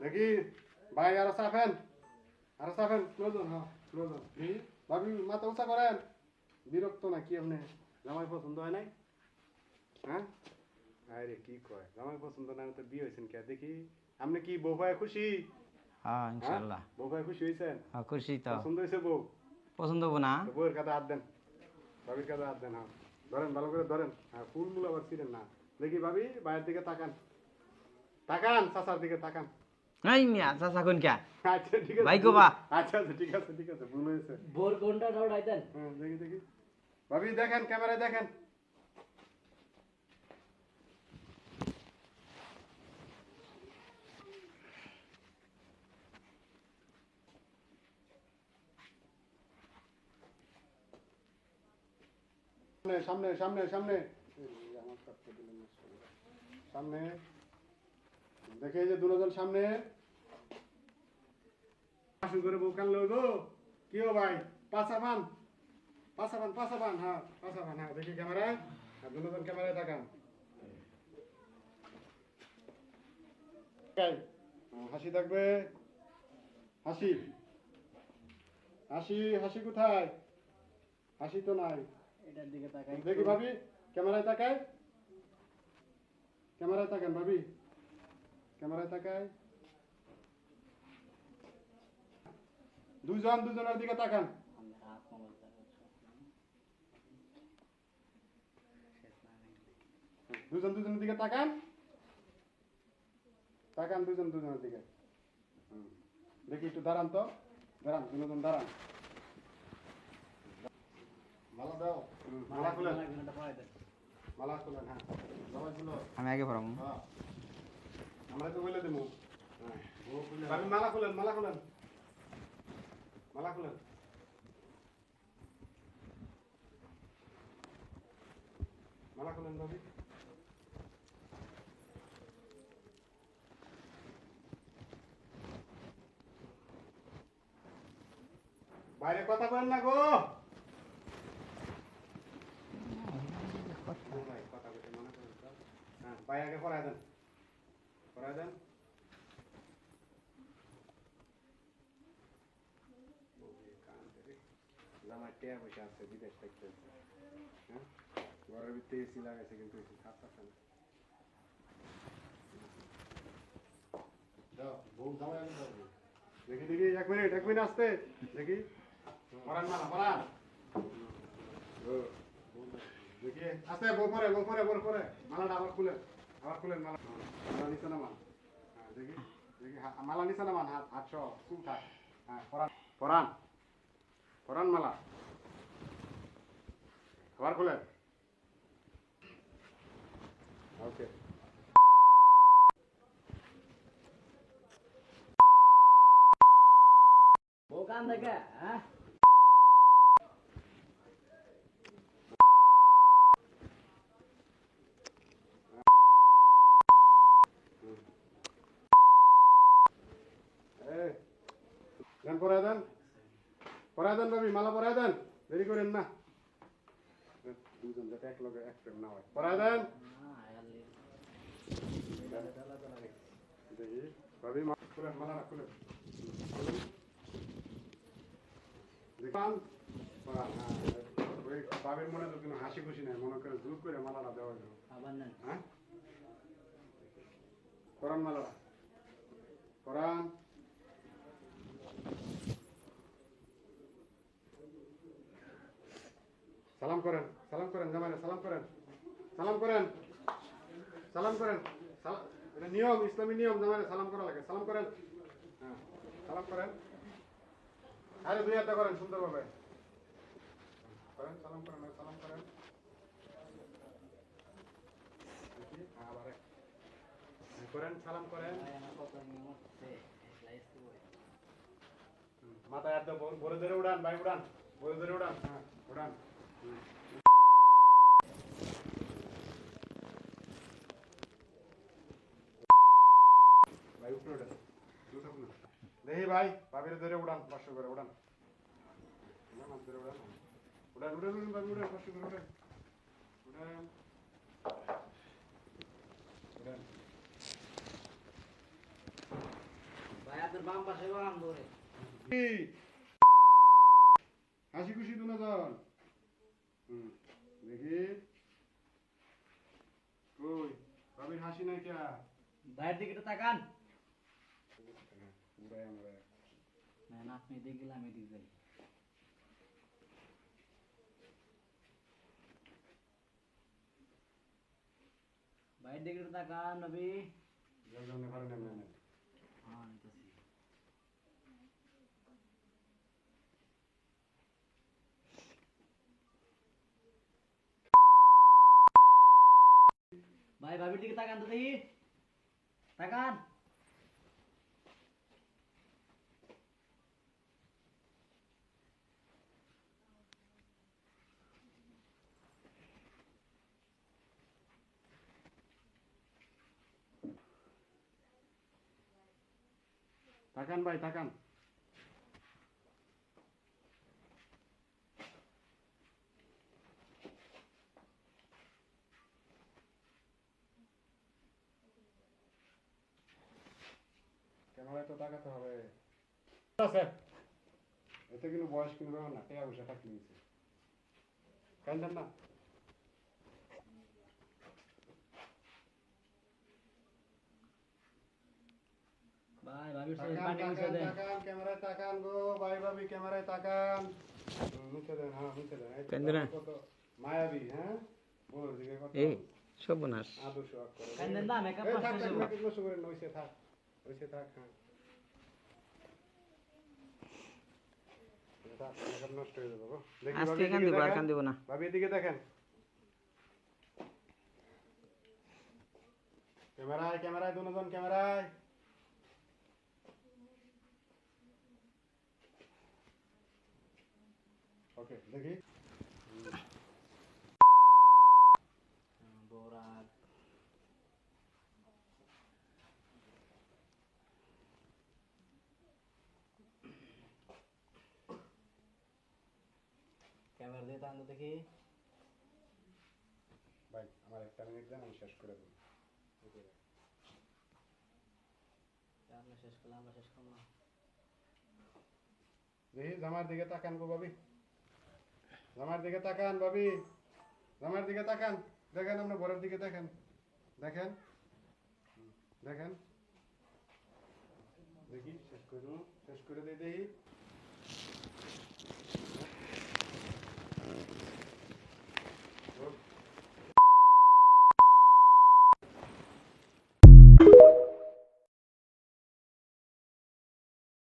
দেখি ভাই আরো চাপেন ক্লোজন হ্যাঁ ক্লোজন ভাবি মাথা উঁচা করেন বিরক্ত না কি আপনি জামাই পছন্দ হয় নাই হ্যাঁ আরে কি কয় জামাই পছন্দ না তো বিয়ে হয়েছেন কে দেখি আপনি কি বউ ভাই খুশি হ্যাঁ ইনশাআল্লাহ বউ ভাই খুশি হয়েছেন হ্যাঁ খুশি তো পছন্দ হয়েছে বউ পছন্দ হবো না বউয়ের কাছে হাত দেন ভাবির কাছে হাত দেন হ্যাঁ ধরেন ভালো করে ধরেন হ্যাঁ ফুল মূল আবার ছিলেন না দেখি ভাবি ভাইয়ের দিকে তাকান চাচার দিকে তাকান এই মিয়া চাচা কোন কে আচ্ছা ঠিক আছে ভাই গো বা আচ্ছা ঠিক আছে ভুল হয়েছে ভোর ঘন্টা দৌড়াই দেন হ্যাঁ দেখি ভাবি দেখেন ক্যামেরায় দেখেন সামনে সামনে দেখে যে দুজন সামনে আসুন করে বউ কান লইব কি হো ভাই পাঁচা পান হ্যাঁ দেখি ক্যামেরায় দুজন ক্যামেরায় তাকান হাসি থাকবে হাসি কোথায় হাসি তো নাই এটার দিকে তাকাই দেখি ভাবি ক্যামেরায় তাকান ভাবি ক্যামেরায় তাকায় দুজনের দিকে তাকান দুজনের দিকে তাকান দুজনের দিকে দেখি একটু দাঁড়ান দুজন দাঁড়ান মালা দাও মালা খুলেন হ্যাঁ আমি আগে পড়াবো হ্যাঁ আমরা তো বলে দেবো ভাবি মালা খুলেন ভাবি বাইরে কথা বলেন না গো কথা বলতে মনে করেন তো হ্যাঁ ভাই আগে পড়ায় দেন জামাই টিয়া বসে আছে বিদেশ থাকতে হ্যাঁ ঘরের ভিতরে এসি লাগাইছে কিন্তু এসি খাচ্ছে না যাও বউ জামাই আগে যাবে দেখি 1 মিনিট আসতে দেখি পরান দেখি আসতে বউ পরে মালাটা আবার খুলেন মালা নিচে নামান হ্যাঁ দেখি মালা নিচে নামান হাত সহ চুল থাক হ্যাঁ পরান মালা আবার খুলেন ওকে ওখান থেকে হ্যাঁ পরায় দেন ভাবি মালা পরায় দেন দেরি করেন না দুজন যাতে এক লগে এক প্রেম না হয় পরায় দেন দেখি ভাবি মালা খুলেন দেখলাম ওই বাবের মনে তো কোনো হাসি খুশি নাই মনে করে জোর করে মালাটা দেওয়া গেল হ্যাঁ পরান মালাটা পরান সালাম করেন জামাইরে সালাম করেন এটা নিয়ম ইসলামী নিয়ম জামাইরে সালাম করা লাগে সালাম করেন হ্যাঁ সালাম করেন আরে দুই হাতটা করেন সুন্দরভাবে সালাম করেন সালাম করেন মাথায় হাত বড় ধরে উড়ান ভাই উড়ান হ্যাঁ উড়ান ভাই উপরে উঠেন দেখি ভাই ভাবির ধরে উড়ান 500 করে উড়ান ভাবি উড়ান 500 করে উড়ান আপনার বাম পাশে বাম ধরে হাসি খুশি দুজন। দেখি কই ভাবির হাসি নাই কে? বাইরের দিকে একটু তাকান। পুরাই আমরা না আপনি এদিকে গেলে আমি এদিকে যাই। বাইরের দিকে একটু তাকান নবী। জলজল নেভারে নেমে হ্যাঁ নিতেছি। ভাই ভাবির দিকে তাকান তো দেখি, তাকান। তাকান ভাই তাকান। ক্যামেরায় তো তাকাতে হবে। আছে এতে কিন্তু বয়স কিন্তু ব্যাপার না, টেয়া বসে থাকলে নিচে কান্দেন না। ভাই ভাবির সাথে তাকান পানি মুছে তাকান দেন। তাকান ক্যামেরায় তাকান গো ভাই ভাবি ক্যামেরায় তাকান। মুছে দেন, হ্যাঁ মুছে দেন। এই তো কান্দে না? কত মায়াবী, হ্যাঁ বল দিকে কত এই সর্বনাশ। আদর্শ আক করে। কান্দেন না, মেকআপ এই নষ্ট থাক হয়ে থাক যাবে। মেকআপ নষ্ট করে নইছে থাক, ওইসে থাক। হ্যাঁ থাক, মেকআপ নষ্ট হয়ে যাবে গো। দেখি আজকে ভাবি কান এদিকে দিব আর দেখেন। কান দিব না। ভাবি এদিকে দেখেন। ক্যামেরায় ক্যামেরায় দুজন ক্যামেরায়। ওকে দেখি। বরাত ক্যামেরা দিয়ে তাকান তো দেখি। ভাই আমার একটা মিনিট দেন, আমি শেষ করে দেবো। আমরা শেষ করলাম, আমরা শেষ করলাম। দেখি জামার দিকে তাকান গো ভাবি, জামার দিকে তাকান ভাবি, জামার দিকে তাকান। দেখেন আমরা বরের দিকে দেখেন, দেখেন দেখেন। দেখি শেষ করে দেবো, শেষ করে দিয়ে দেখি।